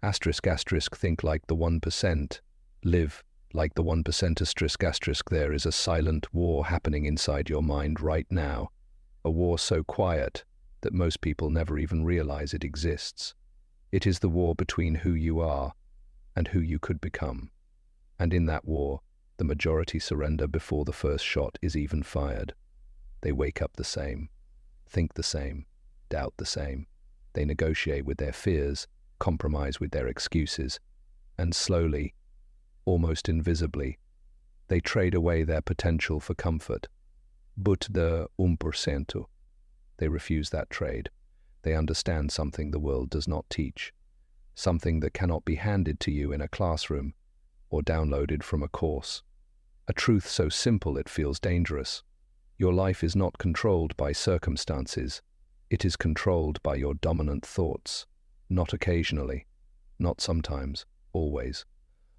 Asterisk asterisk think like the 1%. Live like the 1% asterisk asterisk. There is a silent war happening inside your mind right now. A war so quiet that most people never even realize it exists. It is the war between who you are and who you could become. And in that war, the majority surrender before the first shot is even fired. They wake up the same, think the same, doubt the same. They negotiate with their fears, compromise with their excuses, and slowly, almost invisibly, they trade away their potential for comfort. But the 1%, they refuse that trade. They understand something the world does not teach, something that cannot be handed to you in a classroom or downloaded from a course. A truth so simple it feels dangerous. Your life is not controlled by circumstances. It is controlled by your dominant thoughts. Not occasionally, not sometimes, always.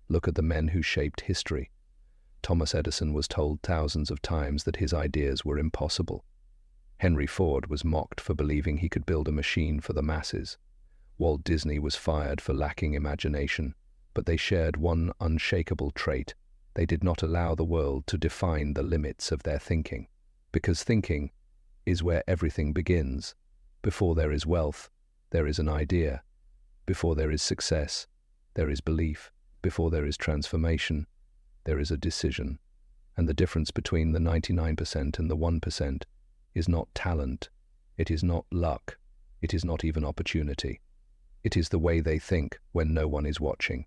Look at the men who shaped history. Thomas Edison was told thousands of times that his ideas were impossible. Henry Ford was mocked for believing he could build a machine for the masses. Walt Disney was fired for lacking imagination, but they shared one unshakable trait. They did not allow the world to define the limits of their thinking. Because thinking is where everything begins. Before there is wealth, there is an idea. Before there is success, there is belief. Before there is transformation, there is a decision. And the difference between the 99% and the 1% is not talent. It is not luck. It is not even opportunity. It is the way they think when no one is watching.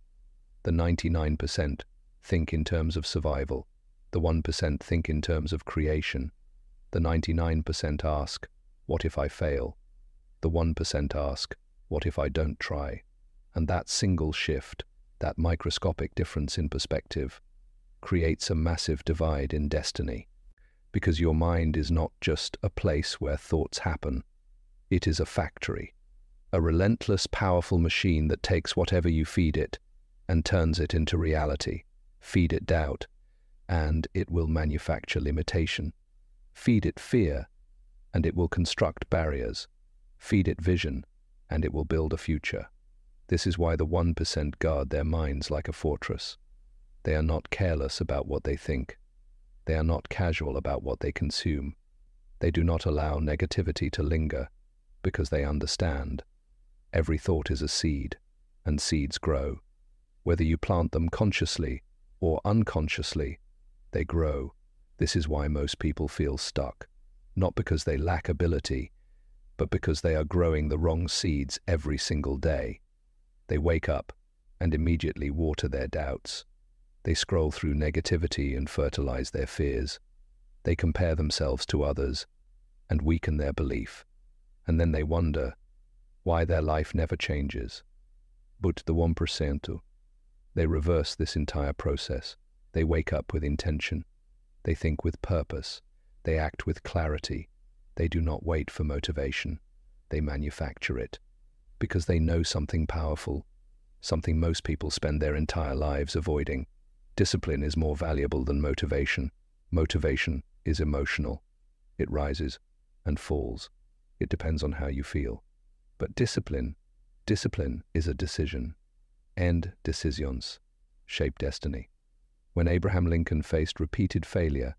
The 99% think in terms of survival. The 1% think in terms of creation. The 99% ask, what if I fail? The 1% ask, what if I don't try? And that single shift, that microscopic difference in perspective, creates a massive divide in destiny. Because your mind is not just a place where thoughts happen. It is a factory, a relentless, powerful machine that takes whatever you feed it and turns it into reality. Feed it doubt, and it will manufacture limitation. Feed it fear, and it will construct barriers. Feed it vision, and it will build a future. This is why the 1% guard their minds like a fortress. They are not careless about what they think. They are not casual about what they consume. They do not allow negativity to linger because they understand. Every thought is a seed, and seeds grow. Whether you plant them consciously or unconsciously, they grow. This is why most people feel stuck, not because they lack ability, but because they are growing the wrong seeds every single day. They wake up and immediately water their doubts. They scroll through negativity and fertilize their fears. They compare themselves to others and weaken their belief. And then they wonder why their life never changes. But the 1%, they reverse this entire process. They wake up with intention. They think with purpose. They act with clarity. They do not wait for motivation. They manufacture it. Because they know something powerful, something most people spend their entire lives avoiding. Discipline is more valuable than motivation. Motivation is emotional. It rises and falls. It depends on how you feel. But discipline is a decision. And decisions shape destiny. When Abraham Lincoln faced repeated failure,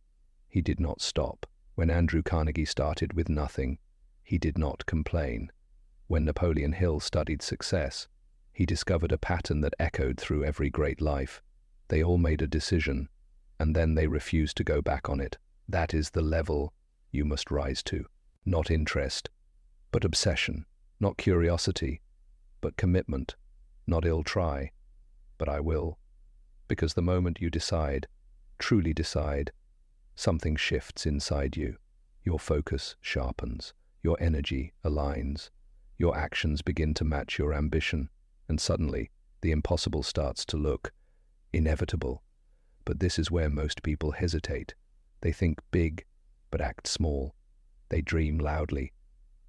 he did not stop. When Andrew Carnegie started with nothing, he did not complain. When Napoleon Hill studied success, he discovered a pattern that echoed through every great life. They all made a decision, and then they refused to go back on it. That is the level you must rise to. Not interest, but obsession. Not curiosity, but commitment. Not I'll try, but I will. Because the moment you decide, truly decide, something shifts inside you. Your focus sharpens. Your energy aligns. Your actions begin to match your ambition. And suddenly, the impossible starts to look inevitable. But this is where most people hesitate. They think big, but act small. They dream loudly,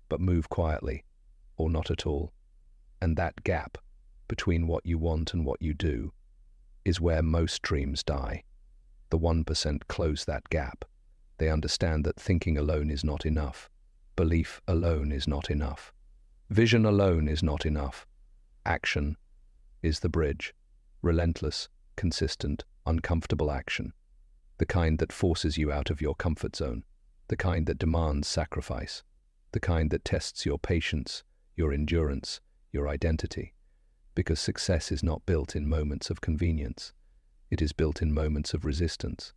but move quietly, or not at all. And that gap between what you want and what you do is where most dreams die. The 1% close that gap. They understand that thinking alone is not enough. Belief alone is not enough. Vision alone is not enough. Action is the bridge. Relentless, consistent, uncomfortable action. The kind that forces you out of your comfort zone. The kind that demands sacrifice. The kind that tests your patience, your endurance, your identity. Because success is not built in moments of convenience. It is built in moments of resistance.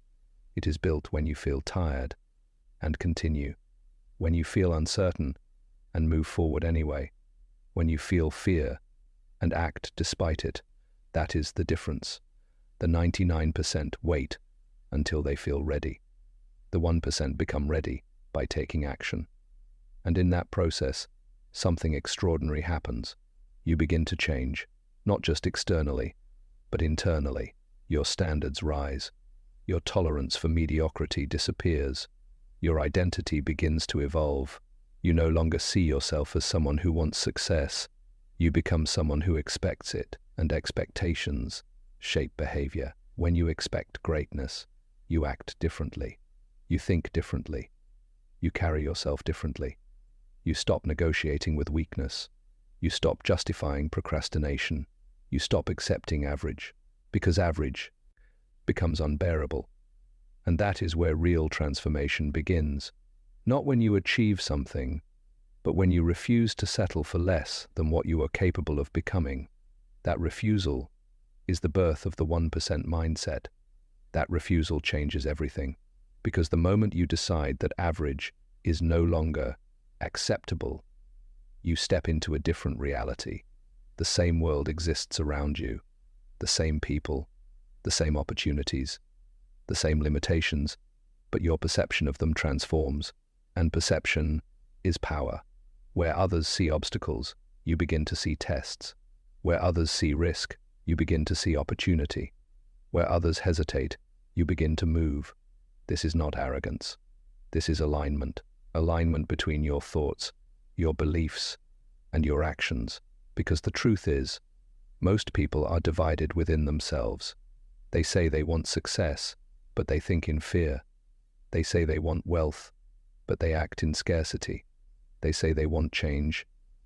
It is built when you feel tired and continue. When you feel uncertain and move forward anyway. When you feel fear and act despite it. That is the difference. The 99% wait until they feel ready. The 1% become ready by taking action. And in that process, something extraordinary happens. You begin to change, not just externally, but internally. Your standards rise. Your tolerance for mediocrity disappears. Your identity begins to evolve. You no longer see yourself as someone who wants success. You become someone who expects it, and expectations shape behavior. When you expect greatness, you act differently. You think differently. You carry yourself differently. You stop negotiating with weakness. You stop justifying procrastination. You stop accepting average, because average becomes unbearable. And that is where real transformation begins. Not when you achieve something, but when you refuse to settle for less than what you are capable of becoming. That refusal is the birth of the 1% mindset. That refusal changes everything, because the moment you decide that average is no longer acceptable, you step into a different reality. The same world exists around you, the same people, the same opportunities, the same limitations, but your perception of them transforms, and perception is power. Where others see obstacles, you begin to see tests. Where others see risk, you begin to see opportunity. Where others hesitate, you begin to move. This is not arrogance. This is alignment. Alignment between your thoughts, your beliefs, and your actions. Because the truth is, most people are divided within themselves. They say they want success, but they think in fear. They say they want wealth, but they act in scarcity. They say they want change,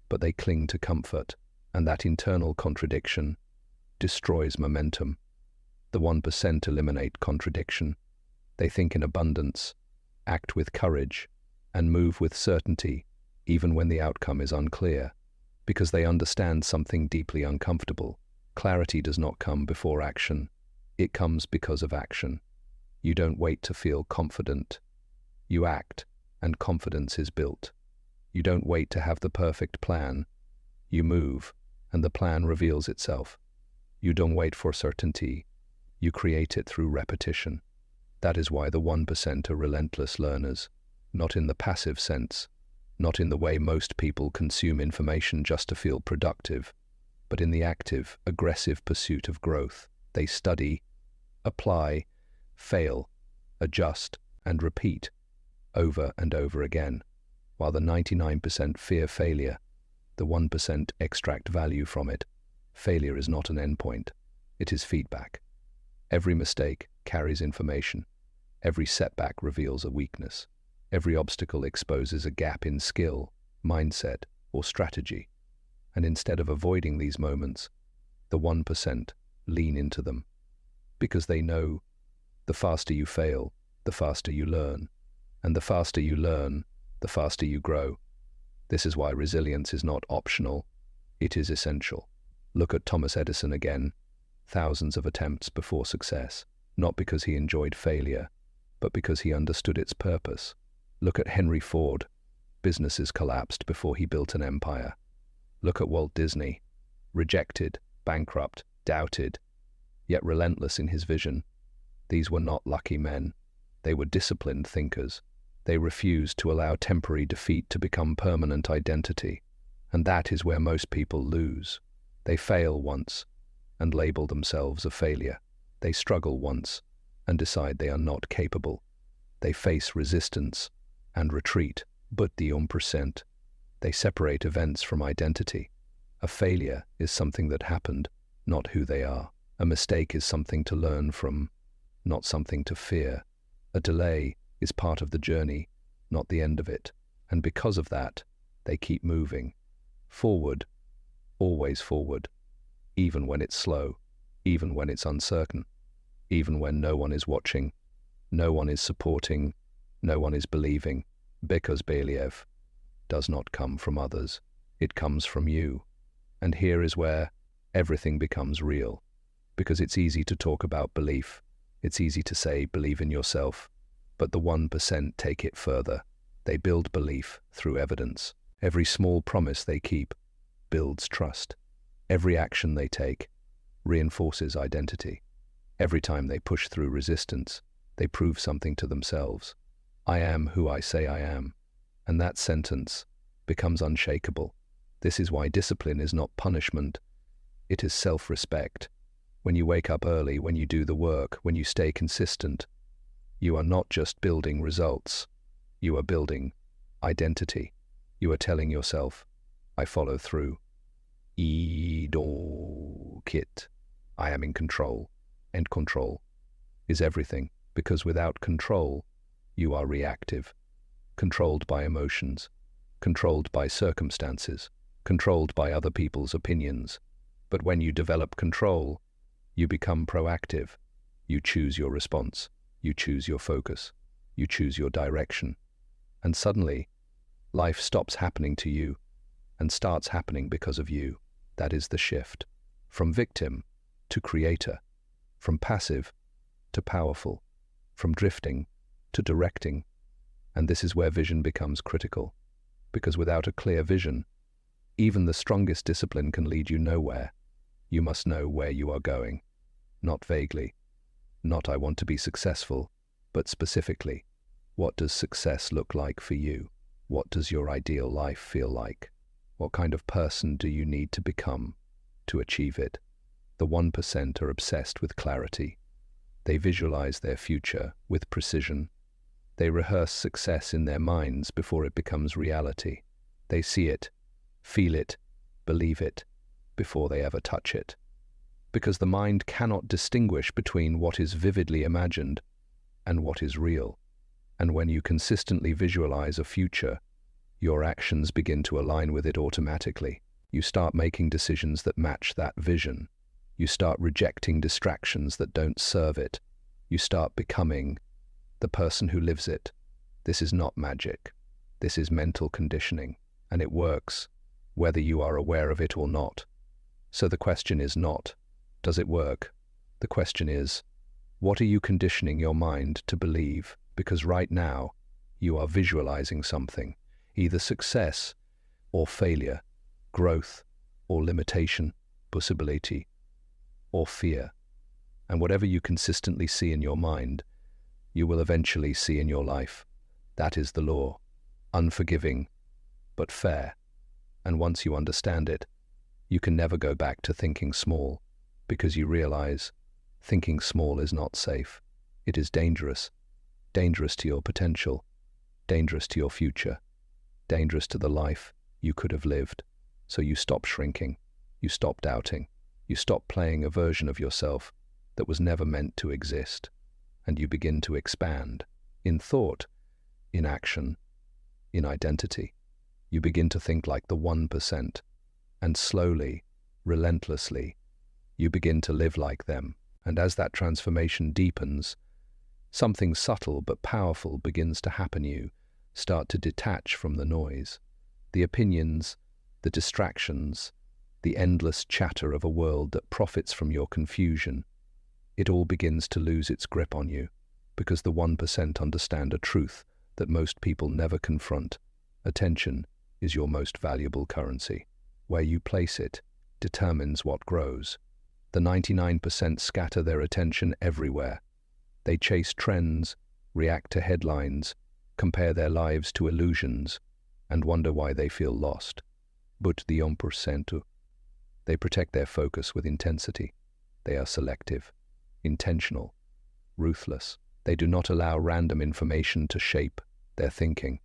but they cling to comfort. And that internal contradiction destroys momentum. The 1% eliminate contradiction. They think in abundance, act with courage, and move with certainty, even when the outcome is unclear. Because they understand something deeply uncomfortable. Clarity does not come before action. It comes because of action. You don't wait to feel confident. You act, and confidence is built. You don't wait to have the perfect plan. You move, and the plan reveals itself. You don't wait for certainty. You create it through repetition. That is why the 1% are relentless learners, not in the passive sense, not in the way most people consume information just to feel productive, but in the active, aggressive pursuit of growth. They study, apply, fail, adjust, and repeat over and over again. While the 99% fear failure, the 1% extract value from it. Failure is not an endpoint. It is feedback. Every mistake carries information. Every setback reveals a weakness. Every obstacle exposes a gap in skill, mindset, or strategy. And instead of avoiding these moments, the 1% lean into them. Because they know the faster you fail, the faster you learn. And the faster you learn, the faster you grow. This is why resilience is not optional. It is essential. Look at Thomas Edison again. Thousands of attempts before success. Not because he enjoyed failure, but because he understood its purpose. Look at Henry Ford. Businesses collapsed before he built an empire. Look at Walt Disney. Rejected, bankrupt, doubted, yet relentless in his vision. These were not lucky men. They were disciplined thinkers. They refused to allow temporary defeat to become permanent identity. And that is where most people lose. They fail once and label themselves a failure. They struggle once and decide they are not capable. They face resistance and retreat. But the 1%, they separate events from identity. A failure is something that happened, not who they are. A mistake is something to learn from, not something to fear. A delay is part of the journey, not the end of it. And because of that, they keep moving. Forward, always forward. even when it's slow, even when it's uncertain, even when no one is watching, no one is supporting, no one is believing, because belief does not come from others. It comes from you. And here is where everything becomes real, because it's easy to talk about belief. It's easy to say, believe in yourself, but the 1% take it further. They build belief through evidence. Every small promise they keep builds trust. Every action they take reinforces identity. Every time they push through resistance, they prove something to themselves. I am who I say I am. And that sentence becomes unshakable. This is why discipline is not punishment. It is self-respect. When you wake up early, when you do the work, when you stay consistent, you are not just building results. You are building identity. You are telling yourself, I follow through. Kit. I am in control. And control is everything, because without control, you are reactive, controlled by emotions, controlled by circumstances, controlled by other people's opinions. But when you develop control, you become proactive. You choose your response. You choose your focus. You choose your direction. And suddenly, life stops happening to you and starts happening because of you. That is the shift. From victim to creator. From passive to powerful. From drifting to directing. And this is where vision becomes critical. Because without a clear vision, even the strongest discipline can lead you nowhere. You must know where you are going. Not vaguely. Not I want to be successful, but specifically. What does success look like for you? What does your ideal life feel like? What kind of person do you need to become to achieve it? The 1% are obsessed with clarity. They visualize their future with precision. They rehearse success in their minds before it becomes reality. They see it, feel it, believe it, before they ever touch it. Because the mind cannot distinguish between what is vividly imagined and what is real. And when you consistently visualize a future, your actions begin to align with it automatically. You start making decisions that match that vision. You start rejecting distractions that don't serve it. You start becoming the person who lives it. This is not magic. This is mental conditioning, and it works, whether you are aware of it or not. So the question is not, does it work? The question is, what are you conditioning your mind to believe? Because right now, you are visualizing something, either success or failure, growth or limitation, possibility or fear. And whatever you consistently see in your mind, you will eventually see in your life. That is the law, unforgiving, but fair. And once you understand it, you can never go back to thinking small, because you realize thinking small is not safe. It is dangerous. Dangerous to your potential, dangerous to your future, dangerous to the life you could have lived. So you stop shrinking, you stop doubting, you stop playing a version of yourself that was never meant to exist, and you begin to expand in thought, in action, in identity. You begin to think like the 1%, and slowly, relentlessly, you begin to live like them. And as that transformation deepens, something subtle but powerful begins to happen. You start to detach from the noise, the opinions, the distractions, the endless chatter of a world that profits from your confusion. It all begins to lose its grip on you, because the 1% understand a truth that most people never confront. Attention is your most valuable currency. Where you place it determines what grows. The 99% scatter their attention everywhere. They chase trends, react to headlines, compare their lives to illusions, and wonder why they feel lost. But the 1%, they protect their focus with intensity. They are selective, intentional, ruthless. They do not allow random information to shape their thinking.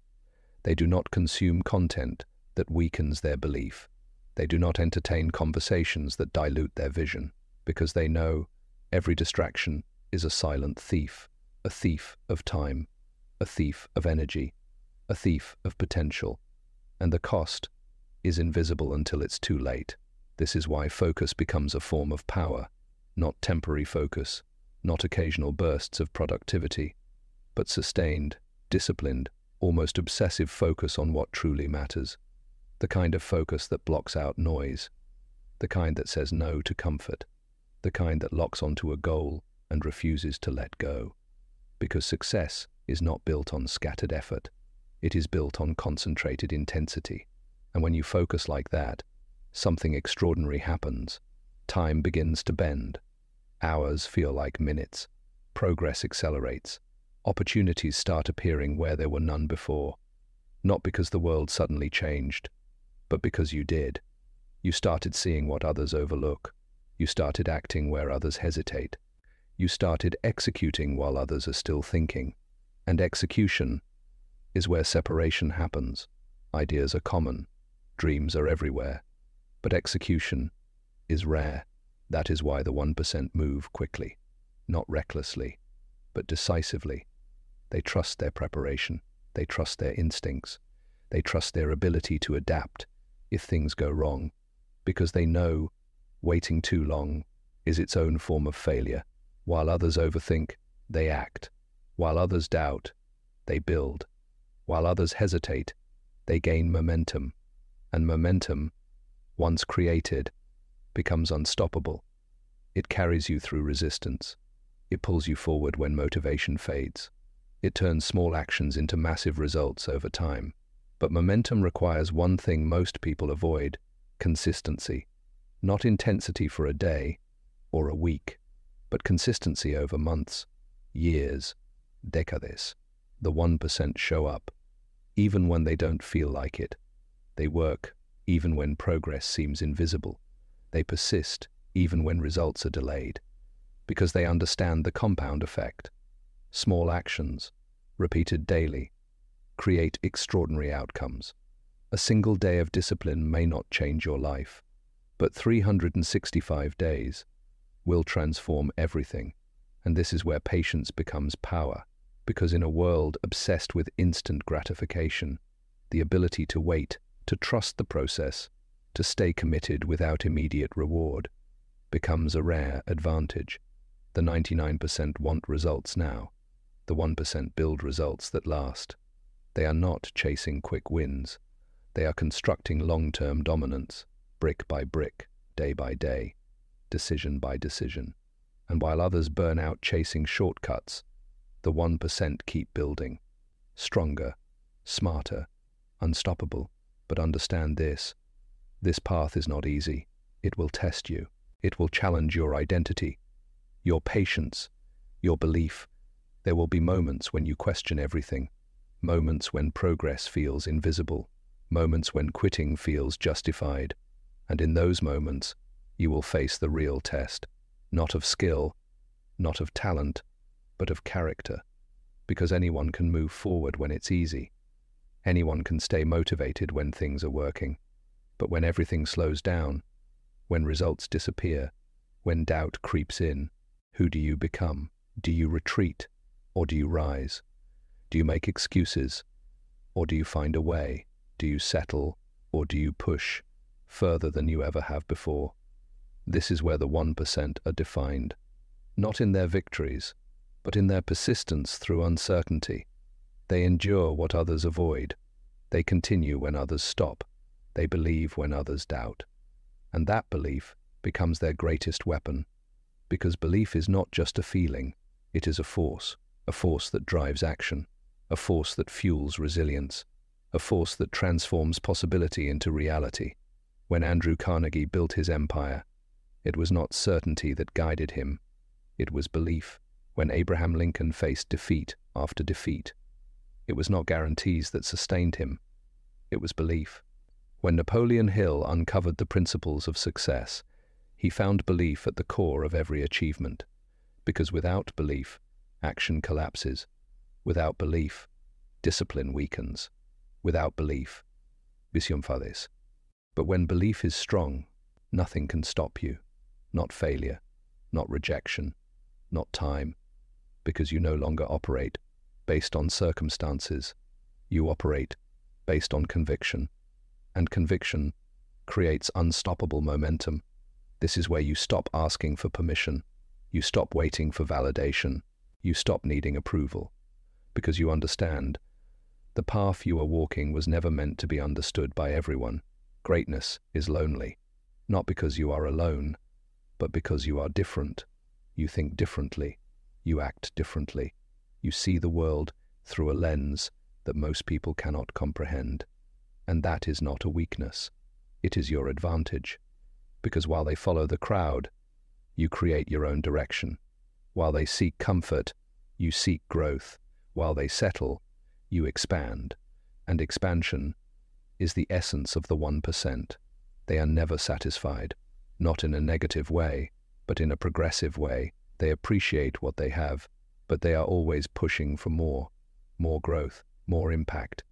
They do not consume content that weakens their belief. They do not entertain conversations that dilute their vision, because they know every distraction is a silent thief, a thief of time, a thief of energy, a thief of potential, and the cost is invisible until it's too late. This is why focus becomes a form of power, not temporary focus, not occasional bursts of productivity, but sustained, disciplined, almost obsessive focus on what truly matters. The kind of focus that blocks out noise, the kind that says no to comfort, the kind that locks onto a goal and refuses to let go. Because success is not built on scattered effort, it is built on concentrated intensity. And when you focus like that, something extraordinary happens. Time begins to bend. Hours feel like minutes. Progress accelerates. Opportunities start appearing where there were none before. Not because the world suddenly changed, but because you did. You started seeing what others overlook. You started acting where others hesitate. You started executing while others are still thinking. And execution is where separation happens. Ideas are common. Dreams are everywhere. But execution is rare. That is why the 1% move quickly, not recklessly, but decisively. They trust their preparation. They trust their instincts. They trust their ability to adapt if things go wrong, because they know waiting too long is its own form of failure. While others overthink, they act. While others doubt, they build. While others hesitate, they gain momentum. And momentum, once created, becomes unstoppable. It carries you through resistance. It pulls you forward when motivation fades. It turns small actions into massive results over time. But momentum requires one thing most people avoid: consistency. Not intensity for a day or a week, but consistency over months, years, decades. The 1% show up, even when they don't feel like it. They work, even when progress seems invisible. They persist, even when results are delayed, because they understand the compound effect. Small actions, repeated daily, create extraordinary outcomes. A single day of discipline may not change your life, but 365 days will transform everything. And this is where patience becomes power, because in a world obsessed with instant gratification, the ability to wait, to trust the process, to stay committed without immediate reward, becomes a rare advantage. The 99% want results now. The 1% build results that last. They are not chasing quick wins. They are constructing long-term dominance, brick by brick, day by day, decision by decision. And while others burn out chasing shortcuts, the 1% keep building. Stronger, smarter, unstoppable. But understand this path is not easy. It will test you. It will challenge your identity, your patience, your belief. There will be moments when you question everything, moments when progress feels invisible, moments when quitting feels justified. And in those moments, you will face the real test, not of skill, not of talent, but of character. Because anyone can move forward when it's easy. Anyone can stay motivated when things are working. But when everything slows down, when results disappear, when doubt creeps in, who do you become? Do you retreat, or do you rise? Do you make excuses, or do you find a way? Do you settle, or do you push further than you ever have before? This is where the 1% are defined, not in their victories, but in their persistence through uncertainty. They endure what others avoid. They continue when others stop. They believe when others doubt. And that belief becomes their greatest weapon. Because belief is not just a feeling, it is a force that drives action, a force that fuels resilience, a force that transforms possibility into reality. When Andrew Carnegie built his empire, it was not certainty that guided him, it was belief. When Abraham Lincoln faced defeat after defeat, it was not guarantees that sustained him, it was belief. When Napoleon Hill uncovered the principles of success, he found belief at the core of every achievement. Because without belief, action collapses. Without belief, discipline weakens. Without belief, visión fades. But when belief is strong, nothing can stop you. Not failure, not rejection, not time. Because you no longer operate based on circumstances. You operate based on conviction. And conviction creates unstoppable momentum. This is where you stop asking for permission. You stop waiting for validation. You stop needing approval. Because you understand, the path you are walking was never meant to be understood by everyone. Greatness is lonely. Not because you are alone, but because you are different. You think differently. You act differently. You see the world through a lens that most people cannot comprehend. And that is not a weakness. It is your advantage. Because while they follow the crowd, you create your own direction. While they seek comfort, you seek growth. While they settle, you expand. And expansion is the essence of the 1%. They are never satisfied, not in a negative way, but in a progressive way. They appreciate what they have, but they are always pushing for more growth, more impact,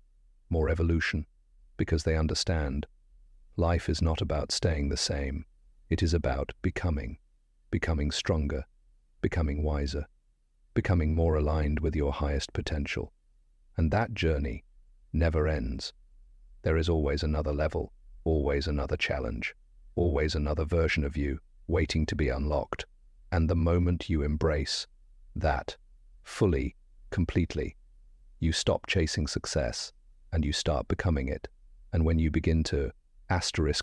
more evolution, because they understand life is not about staying the same. It is about becoming stronger, becoming wiser, becoming more aligned with your highest potential. And that journey never ends. There is always another level, always another challenge, always another version of you waiting to be unlocked. And the moment you embrace that fully, completely, you stop chasing success and you start becoming it. And when you begin to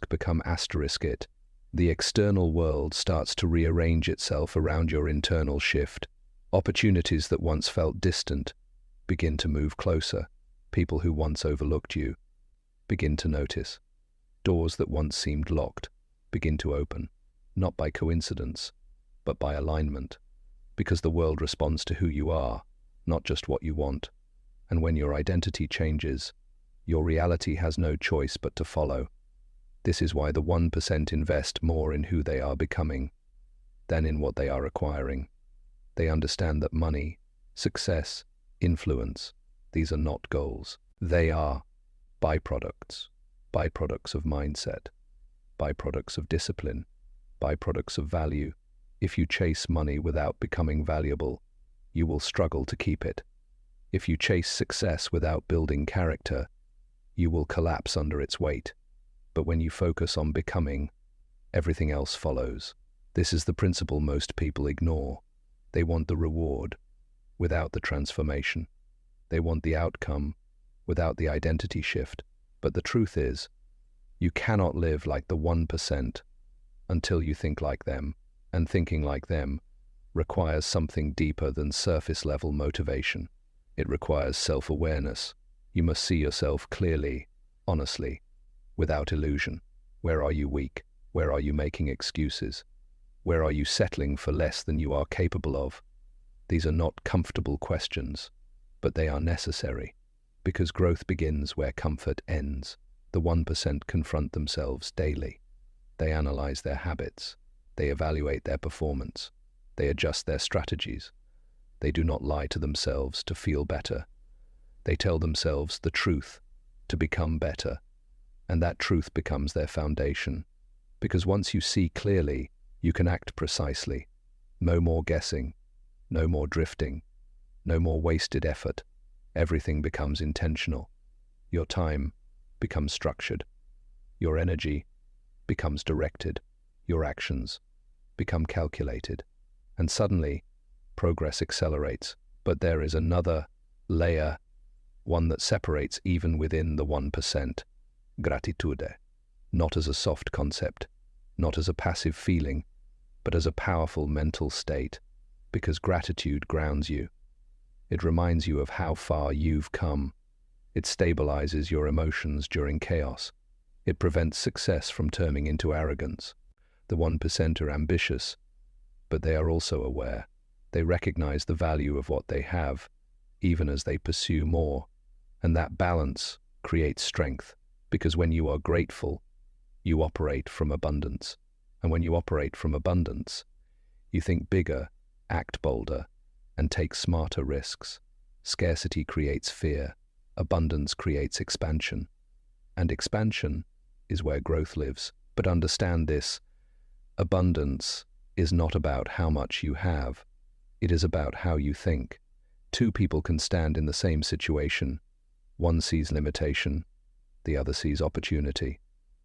become it, the external world starts to rearrange itself around your internal shift. Opportunities that once felt distant begin to move closer. People who once overlooked you begin to notice. Doors that once seemed locked begin to open, not by coincidence, but by alignment, because the world responds to who you are, not just what you want. And when your identity changes, your reality has no choice but to follow. This is why the 1% invest more in who they are becoming than in what they are acquiring. They understand that money, success, influence, these are not goals. They are byproducts of mindset, byproducts of discipline, byproducts of value. If you chase money without becoming valuable, you will struggle to keep it. If you chase success without building character, you will collapse under its weight. But when you focus on becoming, everything else follows. This is the principle most people ignore. They want the reward without the transformation. They want the outcome without the identity shift. But the truth is, you cannot live like the 1% until you think like them. And thinking like them requires something deeper than surface-level motivation. It requires self-awareness. You must see yourself clearly, honestly, without illusion. Where are you weak? Where are you making excuses? Where are you settling for less than you are capable of? These are not comfortable questions, but they are necessary, because growth begins where comfort ends. The 1% confront themselves daily. They analyze their habits. They evaluate their performance. They adjust their strategies. They do not lie to themselves to feel better. They tell themselves the truth to become better. And that truth becomes their foundation. Because once you see clearly, you can act precisely. No more guessing. No more drifting. No more wasted effort. Everything becomes intentional. Your time becomes structured. Your energy becomes directed. Your actions become calculated. And suddenly, progress accelerates. But there is another layer, one that separates even within the 1%. Gratitude. Not as a soft concept, not as a passive feeling, but as a powerful mental state. Because gratitude grounds you. It reminds you of how far you've come. It stabilizes your emotions during chaos. It prevents success from turning into arrogance. The 1% are ambitious, but they are also aware. They recognize the value of what they have, even as they pursue more. And that balance creates strength, because when you are grateful, you operate from abundance. And when you operate from abundance, you think bigger, act bolder, and take smarter risks. Scarcity creates fear. Abundance creates expansion. And expansion is where growth lives. But understand this, abundance is not about how much you have. It is about how you think. Two people can stand in the same situation. One sees limitation, the other sees opportunity.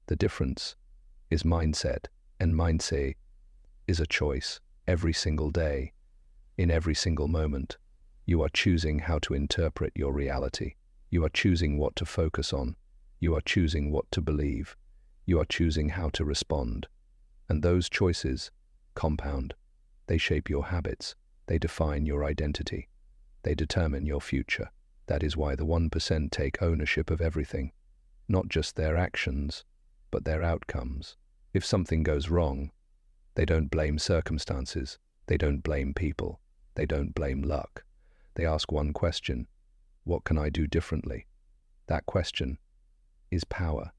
The difference is mindset, and mindset is a choice every single day, in every single moment. You are choosing how to interpret your reality. You are choosing what to focus on. You are choosing what to believe. You are choosing how to respond. And those choices compound. They shape your habits. They define your identity. They determine your future. That is why the 1% take ownership of everything, not just their actions, but their outcomes. If something goes wrong, they don't blame circumstances. They don't blame people. They don't blame luck. They ask one question: what can I do differently? That question is power,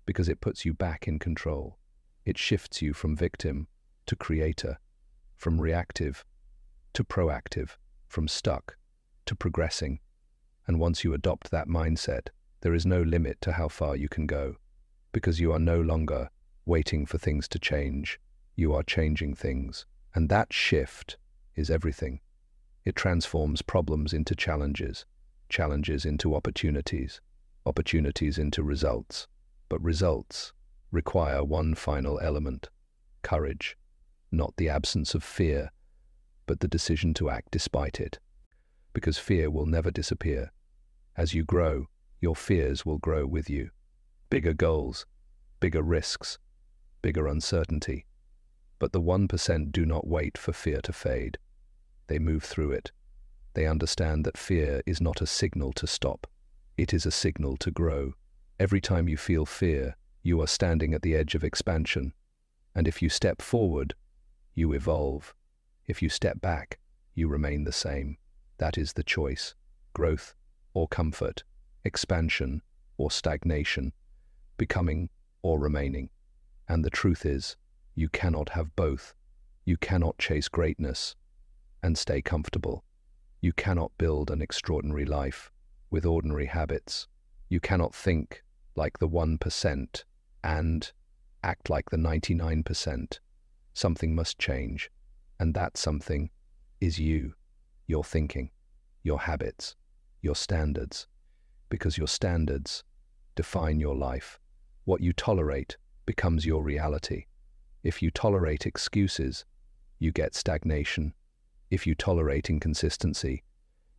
because it puts you back in control. It shifts you from victim to creator, from reactive to proactive, from stuck to progressing. And once you adopt that mindset, there is no limit to how far you can go, because you are no longer waiting for things to change. You are changing things. And that shift is everything. It transforms problems into challenges, challenges into opportunities, opportunities into results. But results require one final element: courage. Not the absence of fear, but the decision to act despite it. Because fear will never disappear. As you grow, your fears will grow with you. Bigger goals, bigger risks, bigger uncertainty. But the 1% do not wait for fear to fade. They move through it. They understand that fear is not a signal to stop. It is a signal to grow. Every time you feel fear, you are standing at the edge of expansion. And if you step forward, you evolve. If you step back, you remain the same. That is the choice: growth or comfort, expansion or stagnation, becoming or remaining. And the truth is, you cannot have both. You cannot chase greatness and stay comfortable. You cannot build an extraordinary life with ordinary habits. You cannot think like the 1% and act like the 99%. Something must change, and that something is you, your thinking, your habits, your standards, because your standards define your life. What you tolerate becomes your reality. If you tolerate excuses, you get stagnation. If you tolerate inconsistency,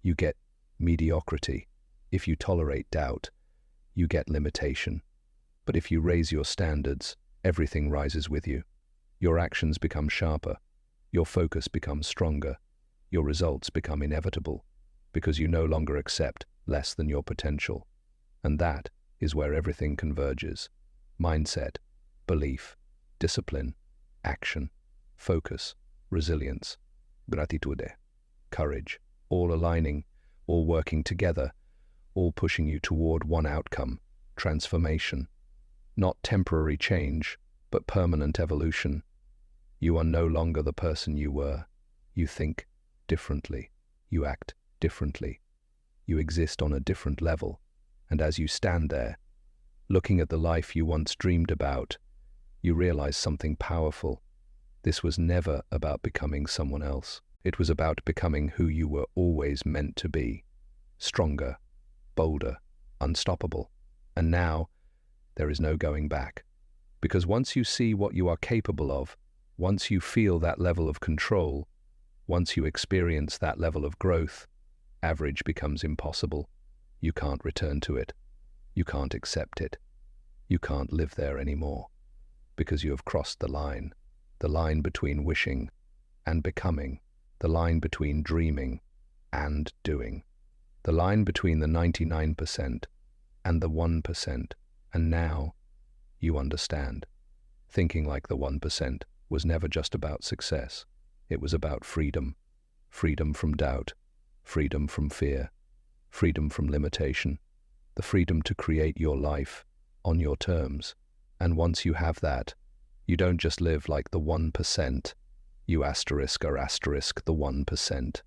you get mediocrity. If you tolerate doubt, you get limitation. But if you raise your standards, everything rises with you. Your actions become sharper. Your focus becomes stronger. Your results become inevitable, because you no longer accept less than your potential. And that is where everything converges. Mindset, belief, discipline, action, focus, resilience, gratitude, courage, all aligning, all working together, all pushing you toward one outcome: transformation. Not temporary change, but permanent evolution. You are no longer the person you were. You think differently. You act differently. You exist on a different level. And as you stand there, looking at the life you once dreamed about, you realize something powerful. This was never about becoming someone else. It was about becoming who you were always meant to be: stronger, bolder, unstoppable. And now, there is no going back. Because once you see what you are capable of, once you feel that level of control, once you experience that level of growth, average becomes impossible. You can't return to it. You can't accept it. You can't live there anymore. Because you have crossed the line between wishing and becoming, the line between dreaming and doing, the line between the 99% and the 1%. And now you understand. Thinking like the 1% was never just about success. It was about freedom. Freedom from doubt. Freedom from fear. Freedom from limitation. The freedom to create your life on your terms. And once you have that, you don't just live like the 1%. You asterisk the 1%.